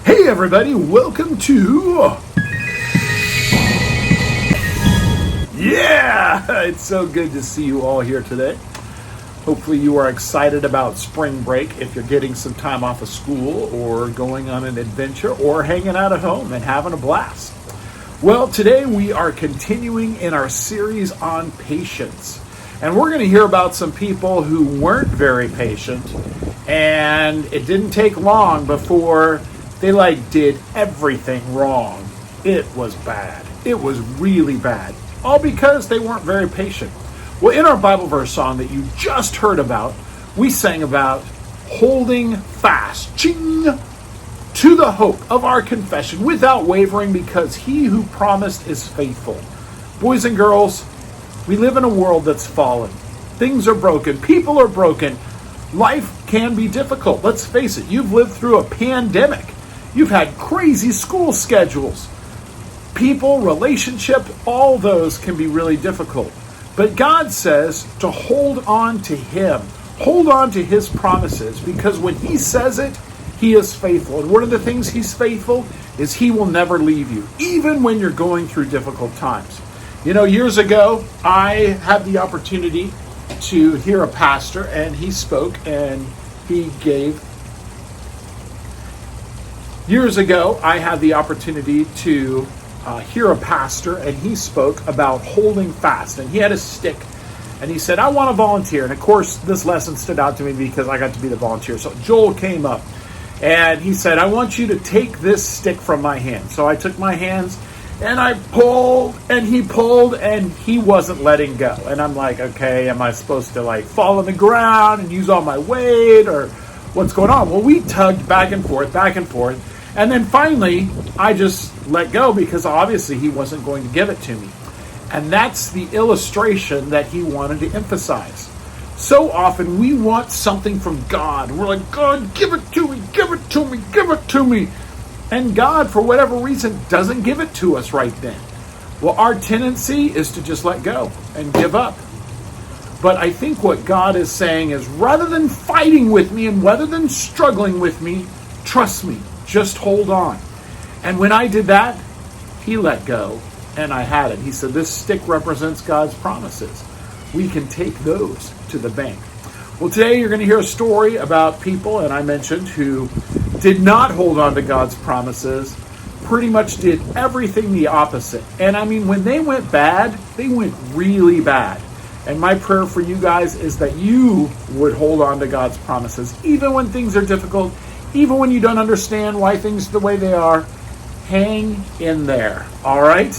Hey everybody, welcome to... Yeah! It's so good to see you all here today. Hopefully you are excited about spring break if you're getting some time off of school or going on an adventure or hanging out at home and having a blast. Well, today we are continuing in our series on patience. And we're going to hear about some people who weren't very patient, and it didn't take long before they did everything wrong. It was bad. It was really bad. All because they weren't very patient. Well, in our Bible verse song that you just heard about, we sang about holding fast, ching, to the hope of our confession without wavering, because he who promised is faithful. Boys and girls, we live in a world that's fallen. Things are broken. People are broken. Life can be difficult. Let's face it. You've lived through a pandemic. You've had crazy school schedules. People, relationship, all those can be really difficult. But God says to hold on to him. Hold on to his promises, because when he says it, he is faithful. And one of the things he's faithful is he will never leave you, even when you're going through difficult times. You know, years ago, I had the opportunity to hear a pastor, and he spoke, and he gave. Years ago, I had the opportunity to hear a pastor, and he spoke about holding fast. And he had a stick, and he said, I want to volunteer. And of course, this lesson stood out to me because I got to be the volunteer. So Joel came up, and he said, I want you to take this stick from my hand. So I took my hands, and I pulled, and he wasn't letting go. And I'm like, okay, am I supposed to fall on the ground and use all my weight, or what's going on? Well, we tugged back and forth. And then finally, I just let go, because obviously he wasn't going to give it to me. And that's the illustration that he wanted to emphasize. So often we want something from God. We're like, God, give it to me, give it to me, give it to me. And God, for whatever reason, doesn't give it to us right then. Well, our tendency is to just let go and give up. But I think what God is saying is, rather than fighting with me and rather than struggling with me, trust me, just hold on. And when I did that, he let go, and I had it. He said, this stick represents God's promises. We can take those to the bank. Well, today you're going to hear a story about people, and I mentioned, who did not hold on to God's promises, pretty much did everything the opposite. And I mean, when they went bad, they went really bad. And my prayer for you guys is that you would hold on to God's promises, even when things are difficult, even when you don't understand why things are the way they are. Hang in there, all right?